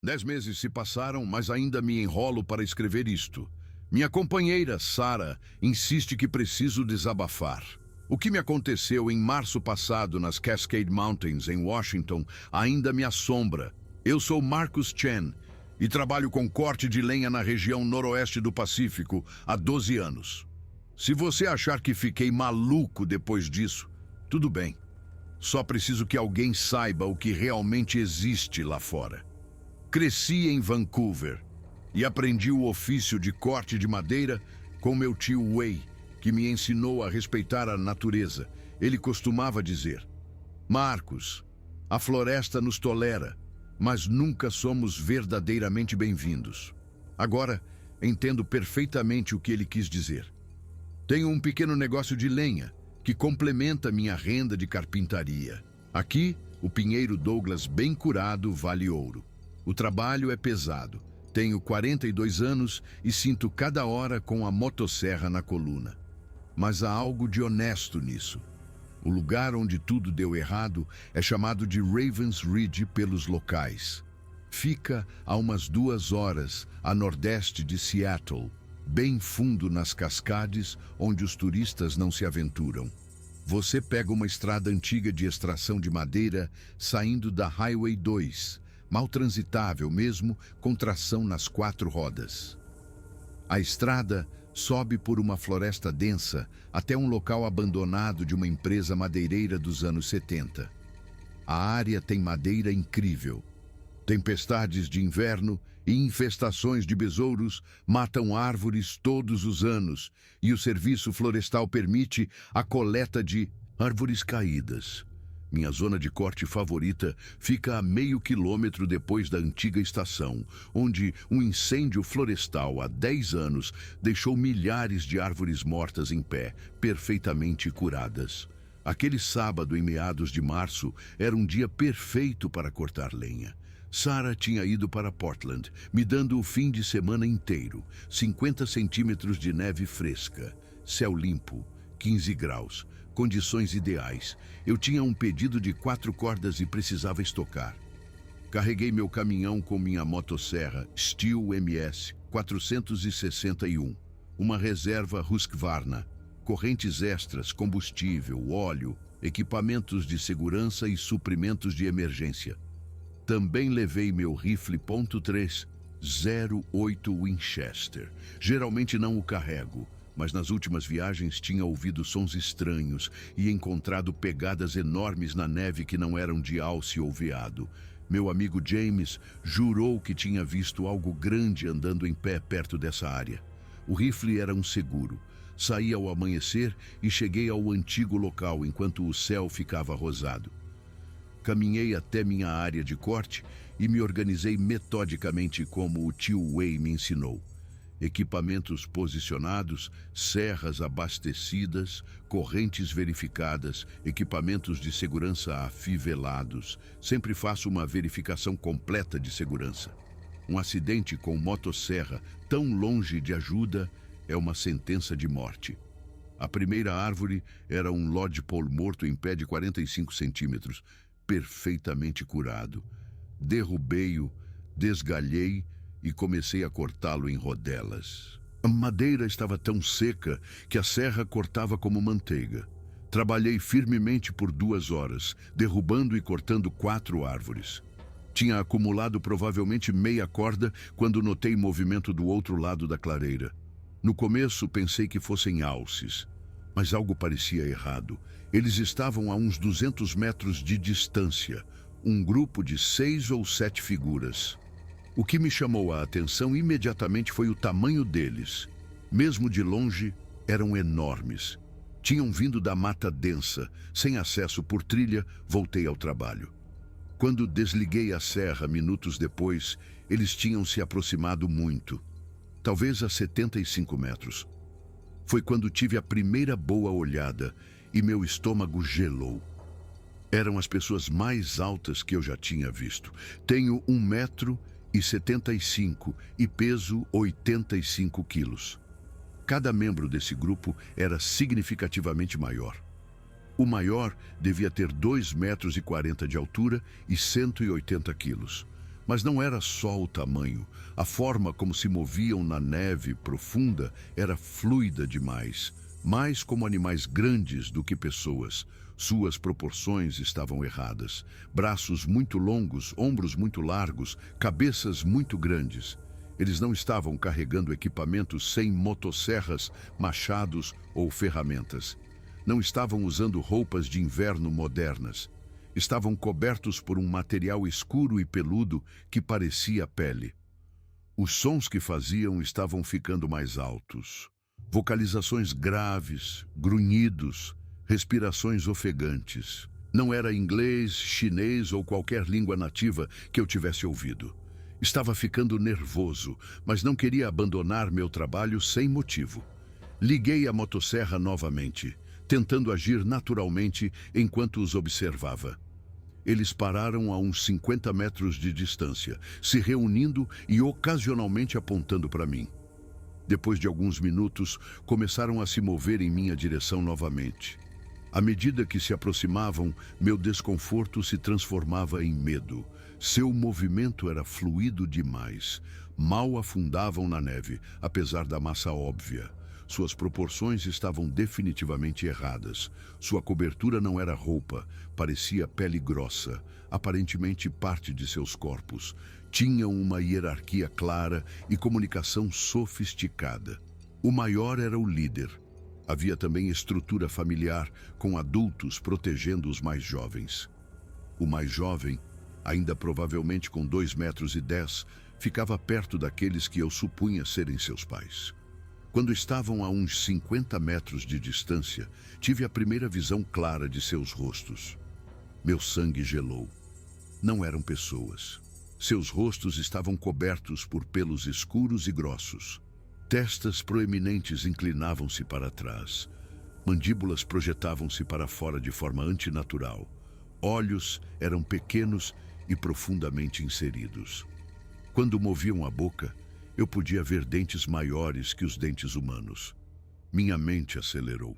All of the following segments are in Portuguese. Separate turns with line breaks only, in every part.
10 meses se passaram, mas ainda me enrolo para escrever isto. Minha companheira, Sarah, insiste que preciso desabafar. O que me aconteceu em março passado nas Cascade Mountains, em Washington, ainda me assombra. Eu sou Marcus Chen e trabalho com corte de lenha na região noroeste do Pacífico há 12 anos. Se você achar que fiquei maluco depois disso, tudo bem. Só preciso que alguém saiba o que realmente existe lá fora. Cresci em Vancouver e aprendi o ofício de corte de madeira com meu tio Wei, que me ensinou a respeitar a natureza. Ele costumava dizer: Marcos, a floresta nos tolera, mas nunca somos verdadeiramente bem-vindos. Agora, entendo perfeitamente o que ele quis dizer. Tenho um pequeno negócio de lenha que complementa minha renda de carpintaria. Aqui, o pinheiro Douglas bem curado vale ouro. O trabalho é pesado. Tenho 42 anos e sinto cada hora com a motosserra na coluna. Mas há algo de honesto nisso. O lugar onde tudo deu errado é chamado de Ravens Ridge pelos locais. Fica a umas 2 horas a nordeste de Seattle, bem fundo nas cascades onde os turistas não se aventuram. Você pega uma estrada antiga de extração de madeira saindo da Highway 2, mal transitável mesmo, com tração nas 4 rodas. A estrada sobe por uma floresta densa até um local abandonado de uma empresa madeireira dos anos 70. A área tem madeira incrível. Tempestades de inverno e infestações de besouros matam árvores todos os anos e o serviço florestal permite a coleta de árvores caídas. Minha zona de corte favorita fica a meio quilômetro depois da antiga estação, onde um incêndio florestal há 10 anos deixou milhares de árvores mortas em pé, perfeitamente curadas. Aquele sábado, em meados de março, era um dia perfeito para cortar lenha. Sarah tinha ido para Portland, me dando o fim de semana inteiro. 50 centímetros de neve fresca, céu limpo, 15 graus. Condições ideais. Eu tinha um pedido de 4 cordas e precisava estocar. Carreguei meu caminhão com minha motosserra Steel MS 461, uma reserva Husqvarna, correntes extras, combustível, óleo, equipamentos de segurança e suprimentos de emergência. Também levei meu rifle .3 08 Winchester. Geralmente não o carrego, mas nas últimas viagens tinha ouvido sons estranhos e encontrado pegadas enormes na neve que não eram de alce ou veado. Meu amigo James jurou que tinha visto algo grande andando em pé perto dessa área. O rifle era um seguro. Saí ao amanhecer e cheguei ao antigo local enquanto o céu ficava rosado. Caminhei até minha área de corte e me organizei metodicamente como o tio Wei me ensinou. Equipamentos posicionados, serras abastecidas, correntes verificadas, equipamentos de segurança afivelados. Sempre faço uma verificação completa de segurança. Um acidente com motosserra tão longe de ajuda é uma sentença de morte. A primeira árvore era um lodgepole morto em pé de 45 centímetros, perfeitamente curado. Derrubei-o, desgalhei e comecei a cortá-lo em rodelas. A madeira estava tão seca que a serra cortava como manteiga. Trabalhei firmemente por 2 horas, derrubando e cortando 4 árvores. Tinha acumulado provavelmente meia corda quando notei movimento do outro lado da clareira. No começo pensei que fossem alces, mas algo parecia errado. Eles estavam a uns 200 metros de distância, um grupo de 6 ou 7 figuras. O que me chamou a atenção imediatamente foi o tamanho deles. Mesmo de longe, eram enormes. Tinham vindo da mata densa. Sem acesso por trilha, voltei ao trabalho. Quando desliguei a serra minutos depois, eles tinham se aproximado muito. Talvez a 75 metros. Foi quando tive a primeira boa olhada e meu estômago gelou. Eram as pessoas mais altas que eu já tinha visto. Tenho 1,75 m e peso 85 quilos. Cada membro desse grupo era significativamente maior. O maior devia ter 2,40 m de altura e 180 quilos. Mas não era só o tamanho. A forma como se moviam na neve profunda era fluida demais, mais como animais grandes do que pessoas. Suas proporções estavam erradas. Braços muito longos, ombros muito largos, cabeças muito grandes. Eles não estavam carregando equipamentos sem motosserras, machados ou ferramentas. Não estavam usando roupas de inverno modernas. Estavam cobertos por um material escuro e peludo que parecia pele. Os sons que faziam estavam ficando mais altos. Vocalizações graves, grunhidos, respirações ofegantes. Não era inglês, chinês ou qualquer língua nativa que eu tivesse ouvido. Estava ficando nervoso, mas não queria abandonar meu trabalho sem motivo. Liguei a motosserra novamente, tentando agir naturalmente enquanto os observava. Eles pararam a uns 50 metros de distância, se reunindo e ocasionalmente apontando para mim. Depois de alguns minutos, começaram a se mover em minha direção novamente. À medida que se aproximavam, meu desconforto se transformava em medo. Seu movimento era fluido demais. Mal afundavam na neve, apesar da massa óbvia. Suas proporções estavam definitivamente erradas. Sua cobertura não era roupa, parecia pele grossa, aparentemente parte de seus corpos. Tinham uma hierarquia clara e comunicação sofisticada. O maior era o líder. Havia também estrutura familiar, com adultos protegendo os mais jovens. O mais jovem, ainda provavelmente com 2,10 metros, ficava perto daqueles que eu supunha serem seus pais. Quando estavam a uns 50 metros de distância, tive a primeira visão clara de seus rostos. Meu sangue gelou. Não eram pessoas. Seus rostos estavam cobertos por pelos escuros e grossos. Testas proeminentes inclinavam-se para trás. Mandíbulas projetavam-se para fora de forma antinatural. Olhos eram pequenos e profundamente inseridos. Quando moviam a boca, eu podia ver dentes maiores que os dentes humanos. Minha mente acelerou.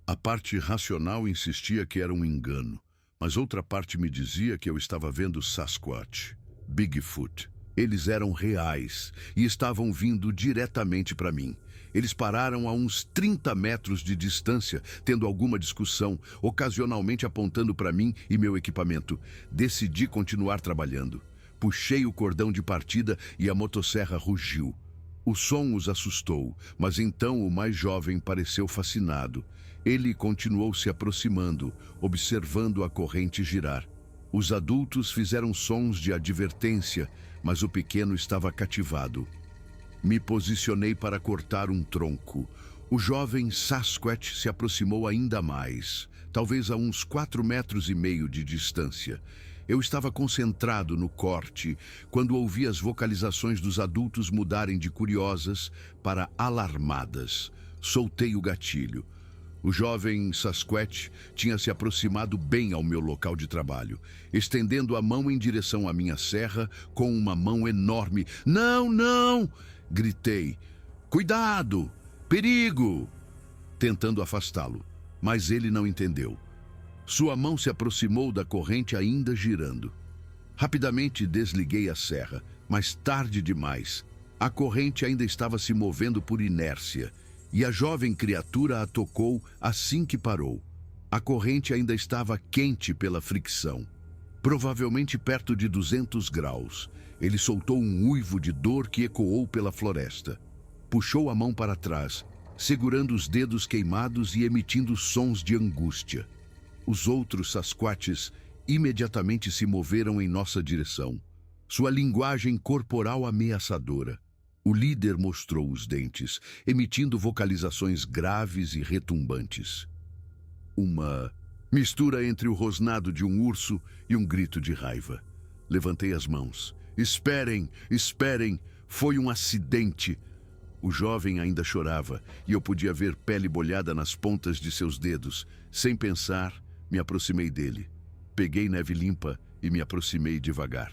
A parte racional insistia que era um engano, mas outra parte me dizia que eu estava vendo Sasquatch, Bigfoot. Eles eram reais e estavam vindo diretamente para mim. Eles pararam a uns 30 metros de distância, tendo alguma discussão, ocasionalmente apontando para mim e meu equipamento. Decidi continuar trabalhando. Puxei o cordão de partida e a motosserra rugiu. O som os assustou, mas então o mais jovem pareceu fascinado. Ele continuou se aproximando, observando a corrente girar. Os adultos fizeram sons de advertência, mas o pequeno estava cativado. Me posicionei para cortar um tronco. O jovem Sasquatch se aproximou ainda mais, talvez a uns 4,5 metros de distância. Eu estava concentrado no corte quando ouvi as vocalizações dos adultos mudarem de curiosas para alarmadas. Soltei o gatilho. O jovem Sasquatch tinha se aproximado bem ao meu local de trabalho, estendendo a mão em direção à minha serra com uma mão enorme. "Não, não!" gritei. "Cuidado! Perigo!" Tentando afastá-lo, mas ele não entendeu. Sua mão se aproximou da corrente ainda girando. Rapidamente desliguei a serra, mas tarde demais. A corrente ainda estava se movendo por inércia, e a jovem criatura a tocou assim que parou. A corrente ainda estava quente pela fricção. Provavelmente perto de 200 graus. Ele soltou um uivo de dor que ecoou pela floresta. Puxou a mão para trás, segurando os dedos queimados e emitindo sons de angústia. Os outros Sasquatches imediatamente se moveram em nossa direção. Sua linguagem corporal ameaçadora. O líder mostrou os dentes, emitindo vocalizações graves e retumbantes. Uma mistura entre o rosnado de um urso e um grito de raiva. Levantei as mãos. "Esperem, esperem, foi um acidente." O jovem ainda chorava e eu podia ver pele bolhada nas pontas de seus dedos. Sem pensar, me aproximei dele. Peguei neve limpa e me aproximei devagar.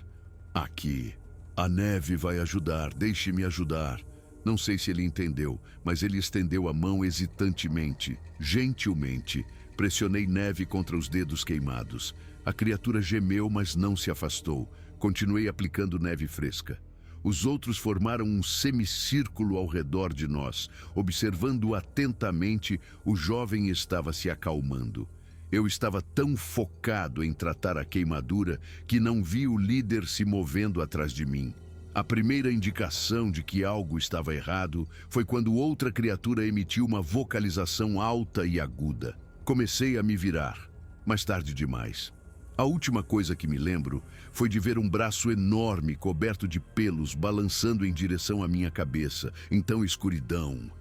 "Aqui. A neve vai ajudar, deixe-me ajudar." Não sei se ele entendeu, mas ele estendeu a mão hesitantemente, gentilmente. Pressionei neve contra os dedos queimados. A criatura gemeu, mas não se afastou. Continuei aplicando neve fresca. Os outros formaram um semicírculo ao redor de nós. Observando atentamente, o jovem estava se acalmando. Eu estava tão focado em tratar a queimadura que não vi o líder se movendo atrás de mim. A primeira indicação de que algo estava errado foi quando outra criatura emitiu uma vocalização alta e aguda. Comecei a me virar, mas tarde demais. A última coisa que me lembro foi de ver um braço enorme coberto de pelos balançando em direção à minha cabeça. Então escuridão.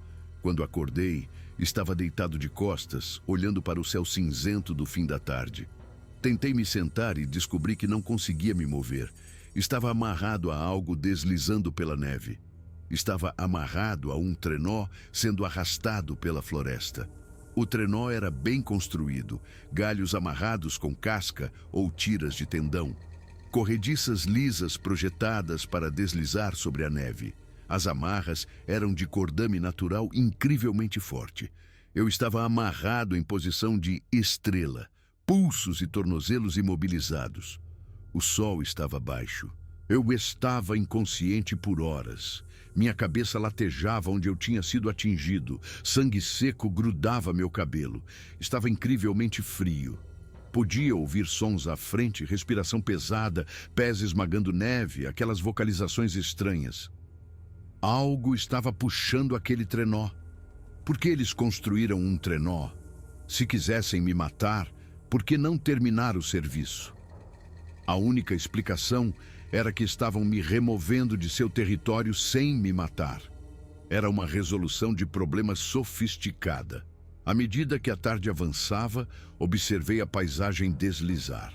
Quando acordei, estava deitado de costas, olhando para o céu cinzento do fim da tarde. Tentei me sentar e descobri que não conseguia me mover. Estava amarrado a algo deslizando pela neve. Estava amarrado a um trenó sendo arrastado pela floresta. O trenó era bem construído, galhos amarrados com casca ou tiras de tendão. Corrediças lisas projetadas para deslizar sobre a neve. As amarras eram de cordame natural incrivelmente forte. Eu estava amarrado em posição de estrela, pulsos e tornozelos imobilizados. O sol estava baixo. Eu estava inconsciente por horas. Minha cabeça latejava onde eu tinha sido atingido. Sangue seco grudava meu cabelo. Estava incrivelmente frio. Podia ouvir sons à frente, respiração pesada, pés esmagando neve, aquelas vocalizações estranhas. Algo estava puxando aquele trenó. Por que eles construíram um trenó? Se quisessem me matar, por que não terminar o serviço? A única explicação era que estavam me removendo de seu território sem me matar. Era uma resolução de problema sofisticada. À medida que a tarde avançava, observei a paisagem deslizar.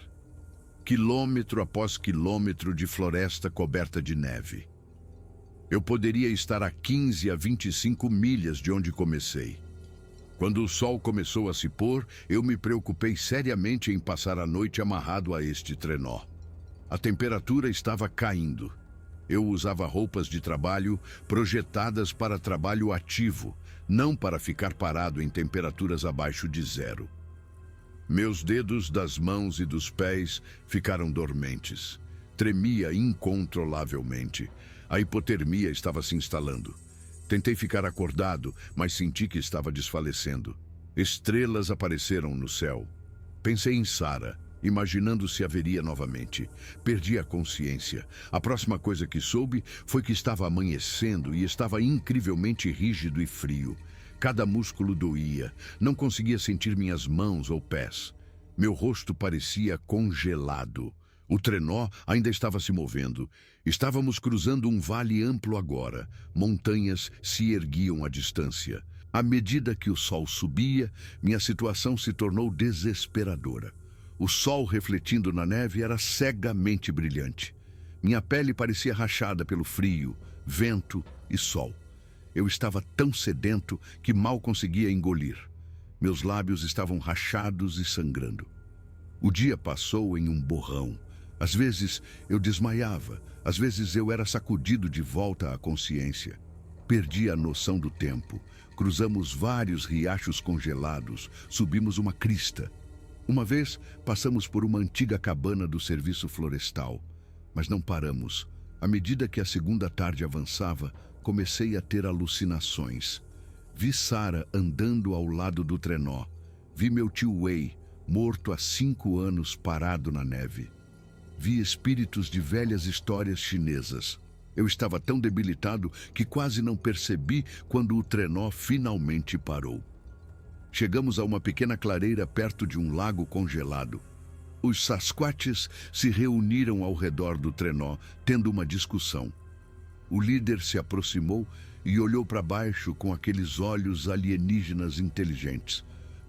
Quilômetro após quilômetro de floresta coberta de neve. Eu poderia estar a 15 a 25 milhas de onde comecei. Quando o sol começou a se pôr, eu me preocupei seriamente em passar a noite amarrado a este trenó. A temperatura estava caindo. Eu usava roupas de trabalho projetadas para trabalho ativo, não para ficar parado em temperaturas abaixo de zero. Meus dedos das mãos e dos pés ficaram dormentes. Tremia incontrolavelmente. A hipotermia estava se instalando. Tentei ficar acordado, mas senti que estava desfalecendo. Estrelas apareceram no céu. Pensei em Sarah, imaginando se haveria novamente. Perdi a consciência. A próxima coisa que soube foi que estava amanhecendo e estava incrivelmente rígido e frio. Cada músculo doía. Não conseguia sentir minhas mãos ou pés. Meu rosto parecia congelado. O trenó ainda estava se movendo. Estávamos cruzando um vale amplo agora. Montanhas se erguiam à distância. À medida que o sol subia, minha situação se tornou desesperadora. O sol refletindo na neve era cegamente brilhante. Minha pele parecia rachada pelo frio, vento e sol. Eu estava tão sedento que mal conseguia engolir. Meus lábios estavam rachados e sangrando. O dia passou em um borrão. Às vezes eu desmaiava, às vezes eu era sacudido de volta à consciência. Perdi a noção do tempo. Cruzamos vários riachos congelados, subimos uma crista. Uma vez passamos por uma antiga cabana do serviço florestal, mas não paramos. À medida que a segunda tarde avançava, comecei a ter alucinações. Vi Sarah andando ao lado do trenó. Vi meu tio Wei, morto há 5 anos, parado na neve. Vi espíritos de velhas histórias chinesas. Eu estava tão debilitado que quase não percebi quando o trenó finalmente parou. Chegamos a uma pequena clareira perto de um lago congelado. Os Sasquatches se reuniram ao redor do trenó, tendo uma discussão. O líder se aproximou e olhou para baixo com aqueles olhos alienígenas inteligentes.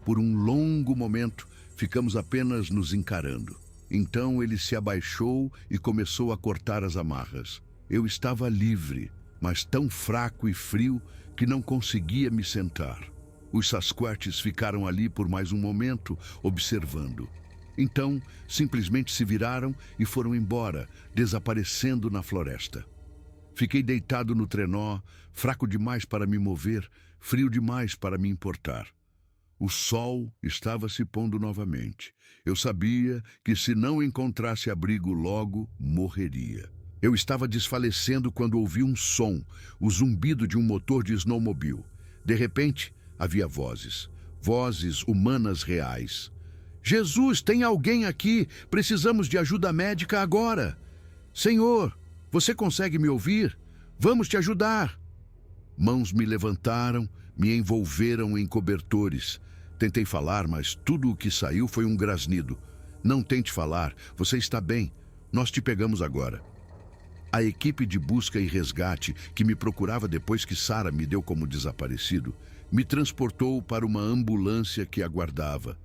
Por um longo momento, ficamos apenas nos encarando. Então ele se abaixou e começou a cortar as amarras. Eu estava livre, mas tão fraco e frio que não conseguia me sentar. Os Sasquatches ficaram ali por mais um momento, observando. Então, simplesmente se viraram e foram embora, desaparecendo na floresta. Fiquei deitado no trenó, fraco demais para me mover, frio demais para me importar. O sol estava se pondo novamente. Eu sabia que se não encontrasse abrigo logo, morreria. Eu estava desfalecendo quando ouvi um som, o zumbido de um motor de snowmobile. De repente, havia vozes. Vozes humanas reais. Jesus, tem alguém aqui? Precisamos de ajuda médica agora. Senhor, você consegue me ouvir? Vamos te ajudar. Mãos me levantaram, me envolveram em cobertores. Tentei falar, mas tudo o que saiu foi um grasnido. Não tente falar, você está bem. Nós te pegamos agora. A equipe de busca e resgate, que me procurava depois que Sarah me deu como desaparecido, me transportou para uma ambulância que aguardava.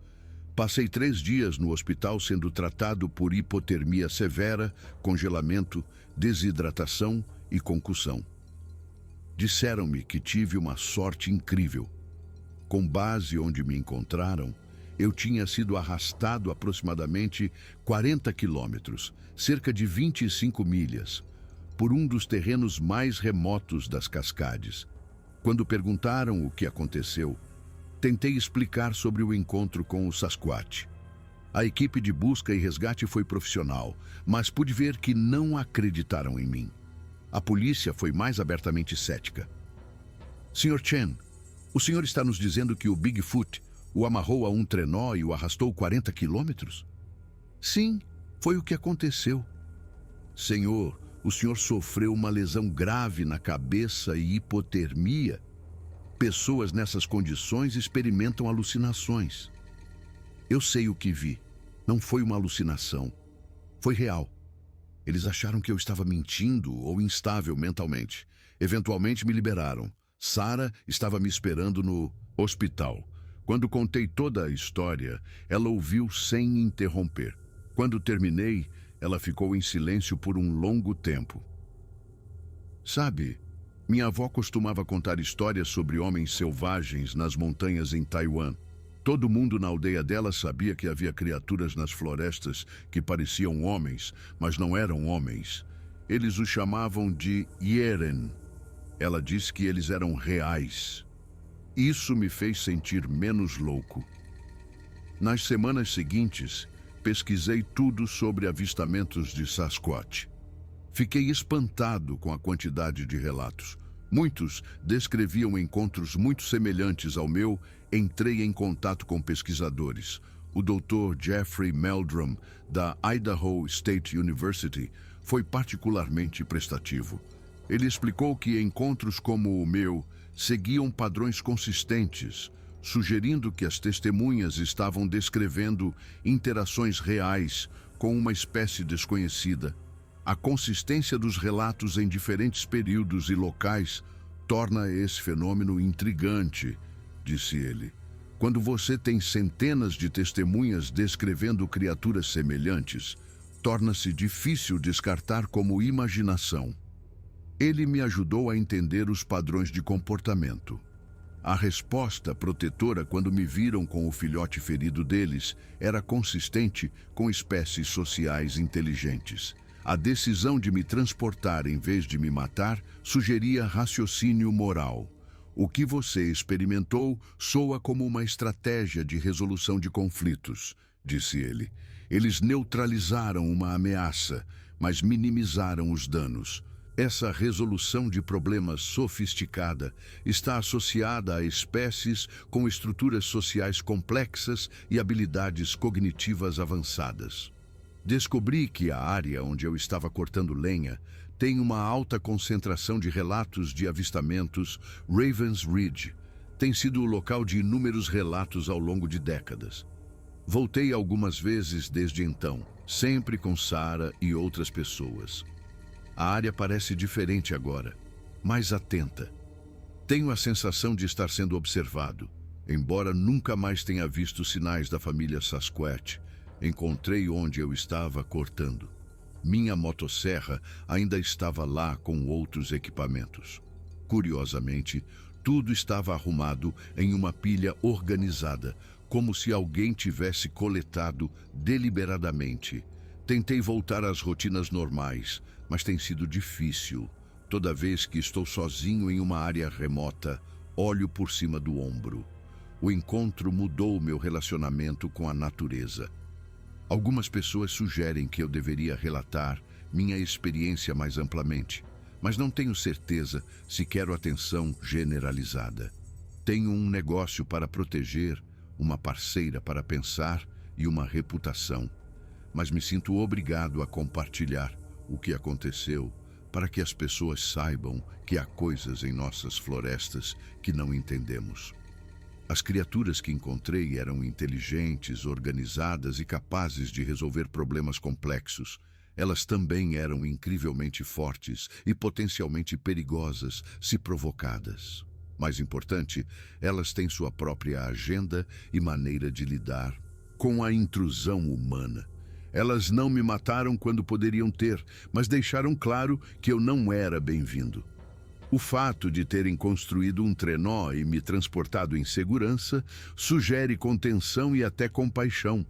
Passei 3 dias no hospital sendo tratado por hipotermia severa, congelamento, desidratação e concussão. Disseram-me que tive uma sorte incrível. Com base onde me encontraram, eu tinha sido arrastado aproximadamente 40 quilômetros, cerca de 25 milhas, por um dos terrenos mais remotos das Cascades. Quando perguntaram o que aconteceu, tentei explicar sobre o encontro com o Sasquatch. A equipe de busca e resgate foi profissional, mas pude ver que não acreditaram em mim. A polícia foi mais abertamente cética. Sr. Chen, o senhor está nos dizendo que o Bigfoot o amarrou a um trenó e o arrastou 40 quilômetros? Sim, foi o que aconteceu. Senhor, o senhor sofreu uma lesão grave na cabeça e hipotermia. Pessoas nessas condições experimentam alucinações. Eu sei o que vi. Não foi uma alucinação. Foi real. Eles acharam que eu estava mentindo ou instável mentalmente. Eventualmente me liberaram. Sarah estava me esperando no hospital. Quando contei toda a história, ela ouviu sem interromper. Quando terminei, ela ficou em silêncio por um longo tempo. Sabe, minha avó costumava contar histórias sobre homens selvagens nas montanhas em Taiwan. Todo mundo na aldeia dela sabia que havia criaturas nas florestas que pareciam homens, mas não eram homens. Eles os chamavam de Yeren. Ela disse que eles eram reais. Isso me fez sentir menos louco. Nas semanas seguintes, pesquisei tudo sobre avistamentos de Sasquatch. Fiquei espantado com a quantidade de relatos. Muitos descreviam encontros muito semelhantes ao meu. Entrei em contato com pesquisadores. O Dr. Jeffrey Meldrum, da Idaho State University, foi particularmente prestativo. Ele explicou que encontros como o meu seguiam padrões consistentes, sugerindo que as testemunhas estavam descrevendo interações reais com uma espécie desconhecida. A consistência dos relatos em diferentes períodos e locais torna esse fenômeno intrigante, disse ele. Quando você tem centenas de testemunhas descrevendo criaturas semelhantes, torna-se difícil descartar como imaginação. Ele me ajudou a entender os padrões de comportamento. A resposta protetora quando me viram com o filhote ferido deles era consistente com espécies sociais inteligentes. A decisão de me transportar em vez de me matar sugeria raciocínio moral. O que você experimentou soa como uma estratégia de resolução de conflitos, disse ele. Eles neutralizaram uma ameaça, mas minimizaram os danos. Essa resolução de problemas sofisticada está associada a espécies com estruturas sociais complexas e habilidades cognitivas avançadas. Descobri que a área onde eu estava cortando lenha tem uma alta concentração de relatos de avistamentos. Ravens Ridge tem sido o local de inúmeros relatos ao longo de décadas. Voltei algumas vezes desde então, sempre com Sarah e outras pessoas. A área parece diferente agora, mais atenta. Tenho a sensação de estar sendo observado. Embora nunca mais tenha visto sinais da família Sasquatch, encontrei onde eu estava cortando. Minha motosserra ainda estava lá com outros equipamentos. Curiosamente, tudo estava arrumado em uma pilha organizada, como se alguém tivesse coletado deliberadamente. Tentei voltar às rotinas normais, mas tem sido difícil. Toda vez que estou sozinho em uma área remota, olho por cima do ombro. O encontro mudou meu relacionamento com a natureza. Algumas pessoas sugerem que eu deveria relatar minha experiência mais amplamente, mas não tenho certeza se quero atenção generalizada. Tenho um negócio para proteger, uma parceira para pensar e uma reputação, mas me sinto obrigado a compartilhar o que aconteceu para que as pessoas saibam que há coisas em nossas florestas que não entendemos. As criaturas que encontrei eram inteligentes, organizadas e capazes de resolver problemas complexos. Elas também eram incrivelmente fortes e potencialmente perigosas se provocadas. Mais importante, elas têm sua própria agenda e maneira de lidar com a intrusão humana. Elas não me mataram quando poderiam ter, mas deixaram claro que eu não era bem-vindo. O fato de terem construído um trenó e me transportado em segurança sugere contenção e até compaixão.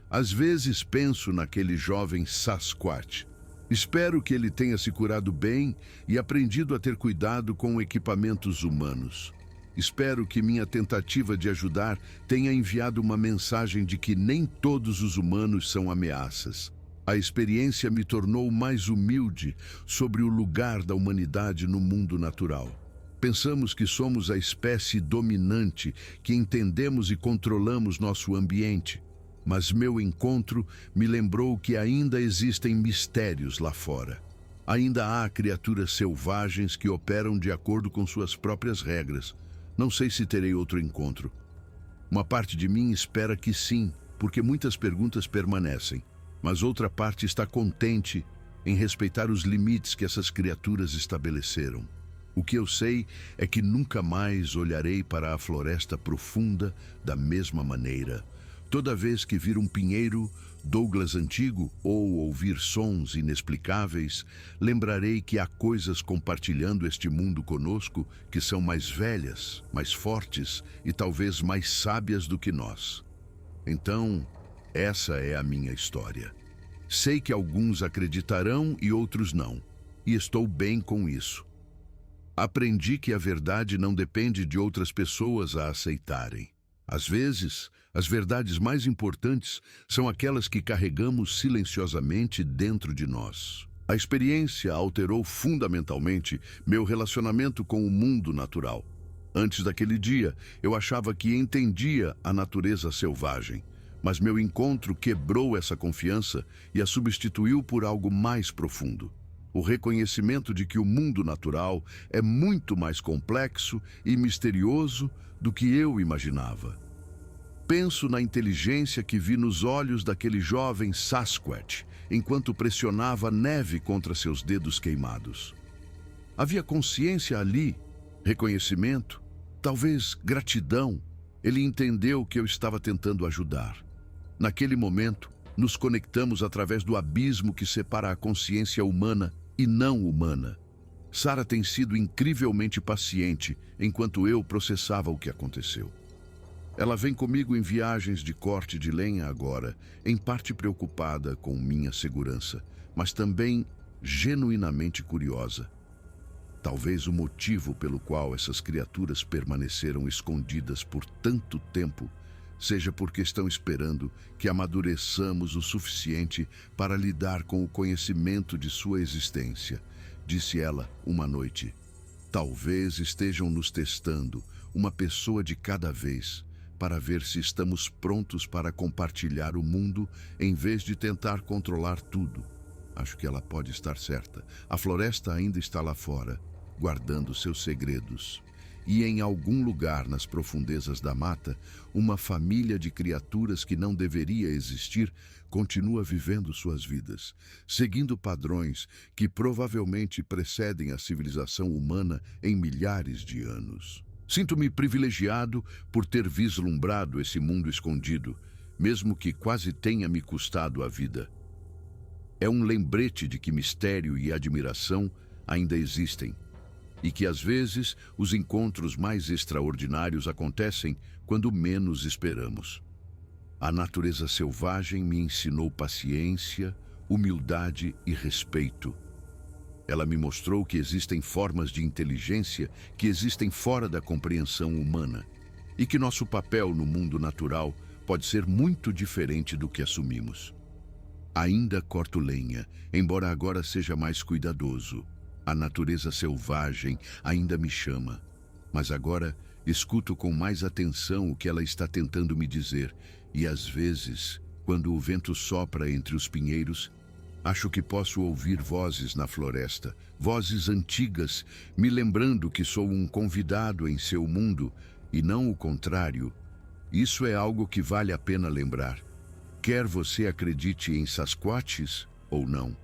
Às vezes penso naquele jovem Sasquatch. Espero que ele tenha se curado bem e aprendido a ter cuidado com equipamentos humanos. Espero que minha tentativa de ajudar tenha enviado uma mensagem de que nem todos os humanos são ameaças. A experiência me tornou mais humilde sobre o lugar da humanidade no mundo natural. Pensamos que somos a espécie dominante, que entendemos e controlamos nosso ambiente. Mas meu encontro me lembrou que ainda existem mistérios lá fora. Ainda há criaturas selvagens que operam de acordo com suas próprias regras. Não sei se terei outro encontro. Uma parte de mim espera que sim, porque muitas perguntas permanecem. Mas outra parte está contente em respeitar os limites que essas criaturas estabeleceram. O que eu sei é que nunca mais olharei para a floresta profunda da mesma maneira. Toda vez que vir um pinheiro, Douglas antigo, ou ouvir sons inexplicáveis, lembrarei que há coisas compartilhando este mundo conosco que são mais velhas, mais fortes e talvez mais sábias do que nós. Então, essa é a minha história. Sei que alguns acreditarão e outros não, e estou bem com isso. Aprendi que a verdade não depende de outras pessoas a aceitarem. Às vezes, as verdades mais importantes são aquelas que carregamos silenciosamente dentro de nós. A experiência alterou fundamentalmente meu relacionamento com o mundo natural. Antes daquele dia, eu achava que entendia a natureza selvagem. Mas meu encontro quebrou essa confiança e a substituiu por algo mais profundo. O reconhecimento de que o mundo natural é muito mais complexo e misterioso do que eu imaginava. Penso na inteligência que vi nos olhos daquele jovem Sasquatch enquanto pressionava neve contra seus dedos queimados. Havia consciência ali, reconhecimento, talvez gratidão. Ele entendeu que eu estava tentando ajudar. Naquele momento, nos conectamos através do abismo que separa a consciência humana e não humana. Sara tem sido incrivelmente paciente enquanto eu processava o que aconteceu. Ela vem comigo em viagens de corte de lenha agora, em parte preocupada com minha segurança, mas também genuinamente curiosa. Talvez o motivo pelo qual essas criaturas permaneceram escondidas por tanto tempo seja porque estão esperando que amadureçamos o suficiente para lidar com o conhecimento de sua existência, disse ela uma noite. Talvez estejam nos testando, uma pessoa de cada vez, para ver se estamos prontos para compartilhar o mundo em vez de tentar controlar tudo. Acho que ela pode estar certa. A floresta ainda está lá fora, guardando seus segredos. E em algum lugar nas profundezas da mata, uma família de criaturas que não deveria existir continua vivendo suas vidas, seguindo padrões que provavelmente precedem a civilização humana em milhares de anos. Sinto-me privilegiado por ter vislumbrado esse mundo escondido, mesmo que quase tenha me custado a vida. É um lembrete de que mistério e admiração ainda existem, e que às vezes os encontros mais extraordinários acontecem quando menos esperamos. A natureza selvagem me ensinou paciência, humildade e respeito. Ela me mostrou que existem formas de inteligência que existem fora da compreensão humana. e que nosso papel no mundo natural pode ser muito diferente do que assumimos. Ainda corto lenha, embora agora seja mais cuidadoso. A natureza selvagem ainda me chama, mas agora escuto com mais atenção o que ela está tentando me dizer, e às vezes, quando o vento sopra entre os pinheiros, acho que posso ouvir vozes na floresta, vozes antigas, me lembrando que sou um convidado em seu mundo e não o contrário. Isso é algo que vale a pena lembrar. Quer você acredite em Sasquatches ou não.